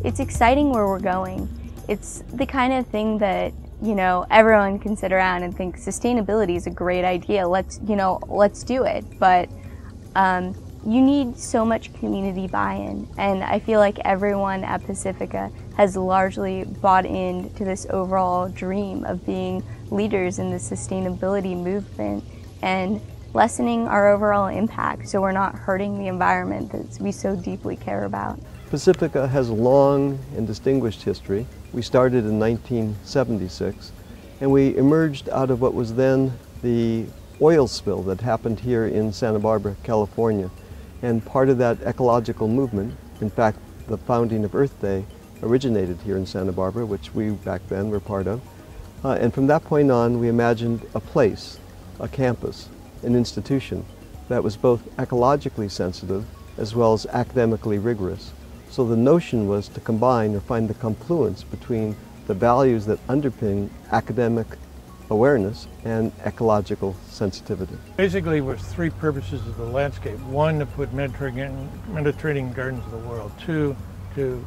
it's exciting where we're going. It's the kind of thing that, you know, everyone can sit around and think sustainability is a great idea. Let's do it. But you need so much community buy-in, and I feel like everyone at Pacifica has largely bought into this overall dream of being leaders in the sustainability movement and lessening our overall impact so we're not hurting the environment that we so deeply care about. Pacifica has a long and distinguished history. We started in 1976, and we emerged out of what was then the oil spill that happened here in Santa Barbara, California. And part of that ecological movement, in fact, the founding of Earth Day originated here in Santa Barbara, which we back then were part of. And from that point on, we imagined a place, a campus, an institution that was both ecologically sensitive as well as academically rigorous. So the notion was to combine or find the confluence between the values that underpin academic awareness and ecological sensitivity. Basically, with three purposes of the landscape. One, to put Mediterranean gardens of the world. Two, to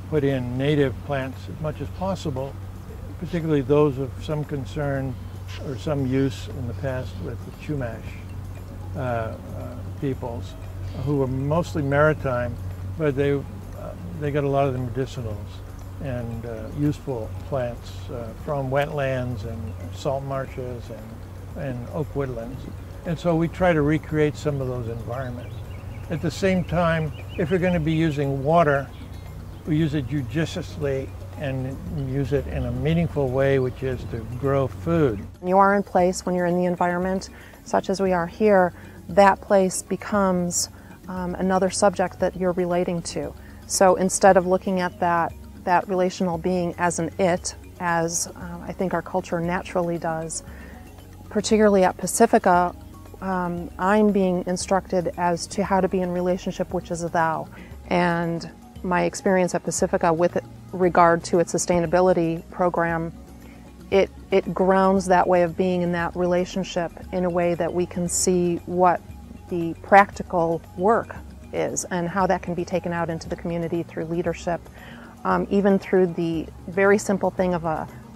put in native plants as much as possible, particularly those of some concern or some use in the past with the Chumash peoples, who were mostly maritime, but they got a lot of the medicinals and useful plants from wetlands and salt marshes and oak woodlands. And so we try to recreate some of those environments. At the same time, if we're going to be using water, we use it judiciously and use it in a meaningful way, which is to grow food. You are in place when you're in the environment, such as we are here, that place becomes another subject that you're relating to. So instead of looking at that relational being as an it, as I think our culture naturally does, particularly at Pacifica, I'm being instructed as to how to be in relationship, which is a thou. And my experience at Pacifica with regard to its sustainability program, it grounds that way of being in that relationship in a way that we can see what the practical work is and how that can be taken out into the community through leadership, even through the very simple thing of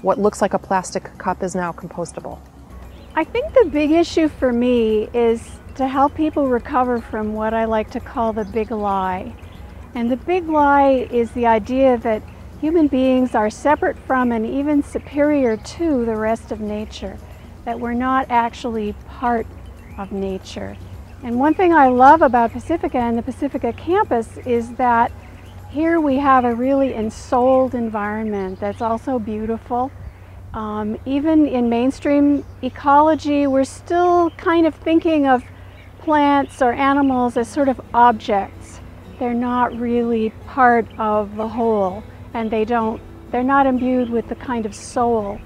what looks like a plastic cup is now compostable. I think the big issue for me is to help people recover from what I like to call the big lie. And the big lie is the idea that human beings are separate from and even superior to the rest of nature, that we're not actually part of nature. And one thing I love about Pacifica and the Pacifica campus is that here we have a really ensouled environment that's also beautiful. Even in mainstream ecology, we're still kind of thinking of plants or animals as sort of objects. They're not really part of the whole, and they're not imbued with the kind of soul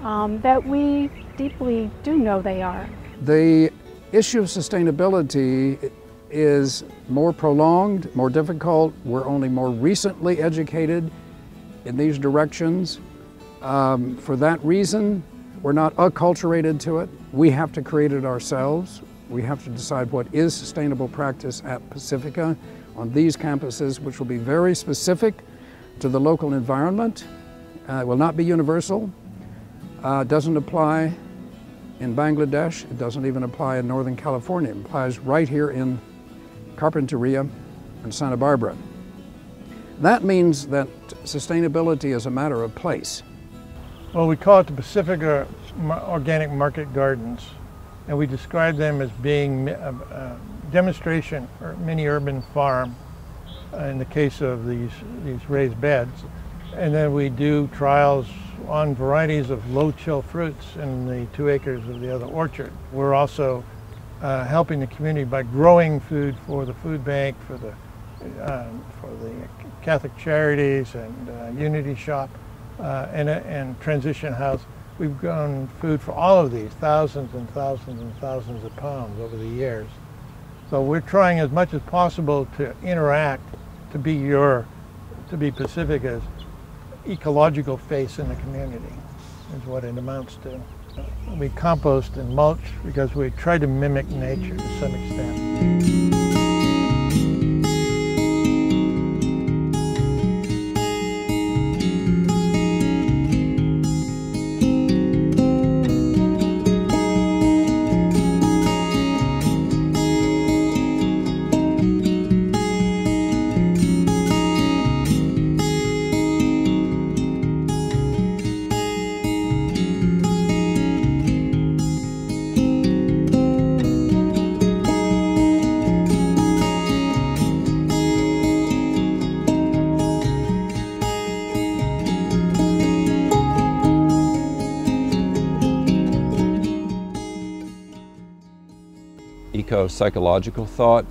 that we deeply do know they are. The issue of sustainability is more prolonged, more difficult. We're only more recently educated in these directions. For that reason, we're not acculturated to it. We have to create it ourselves. We have to decide what is sustainable practice at Pacifica on these campuses, which will be very specific to the local environment. It will not be universal. It doesn't apply in Bangladesh. It doesn't even apply in Northern California. It applies right here in Carpinteria and Santa Barbara. That means that sustainability is a matter of place. Well, we call it the Pacifica Organic Market Gardens, and we describe them as being a demonstration or mini urban farm in the case of these raised beds. And then we do trials on varieties of low-chill fruits in the 2 acres of the other orchard. We're also helping the community by growing food for the food bank, for the Catholic Charities and Unity Shop and Transition House. We've grown food for all of these, thousands and thousands and thousands of pounds over the years. So we're trying as much as possible to interact, to be Pacifica's ecological face in the community, is what it amounts to. We compost and mulch because we try to mimic nature to some extent. eco-psychological thought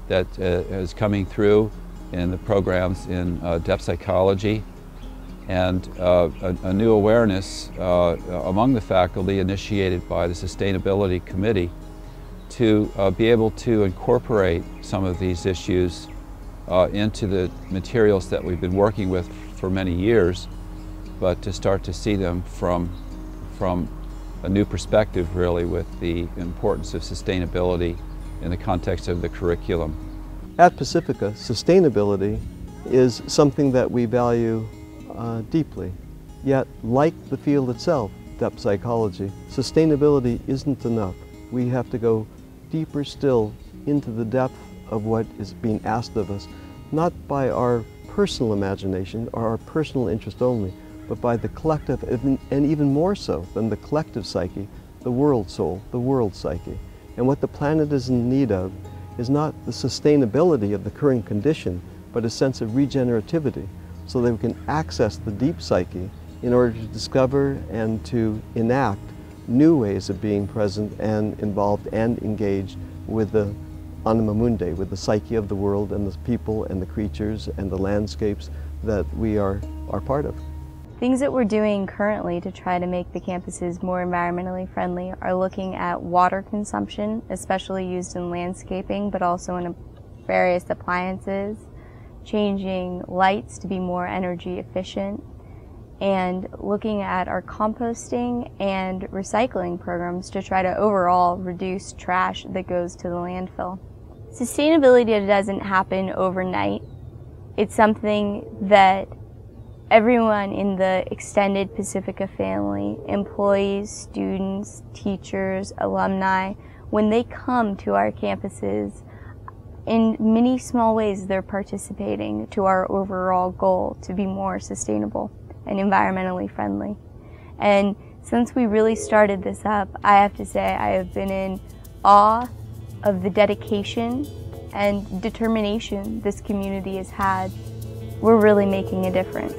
that is coming through in the programs in depth psychology, and a new awareness among the faculty initiated by the Sustainability Committee to be able to incorporate some of these issues into the materials that we've been working with for many years, but to start to see them from a new perspective, really, with the importance of sustainability in the context of the curriculum. At Pacifica, sustainability is something that we value deeply. Yet, like the field itself, depth psychology, sustainability isn't enough. We have to go deeper still into the depth of what is being asked of us, not by our personal imagination or our personal interest only, but by the collective, and even more so than the collective psyche, the world soul, the world psyche. And what the planet is in need of is not the sustainability of the current condition, but a sense of regenerativity, so that we can access the deep psyche in order to discover and to enact new ways of being present and involved and engaged with the animae mundi, with the psyche of the world and the people and the creatures and the landscapes that we are part of. Things that we're doing currently to try to make the campuses more environmentally friendly are looking at water consumption, especially used in landscaping, but also in various appliances, changing lights to be more energy efficient, and looking at our composting and recycling programs to try to overall reduce trash that goes to the landfill. Sustainability doesn't happen overnight. It's something that everyone in the extended Pacifica family, employees, students, teachers, alumni, when they come to our campuses, in many small ways they're participating to our overall goal to be more sustainable and environmentally friendly. And since we really started this up, I have to say I have been in awe of the dedication and determination this community has had. We're really making a difference.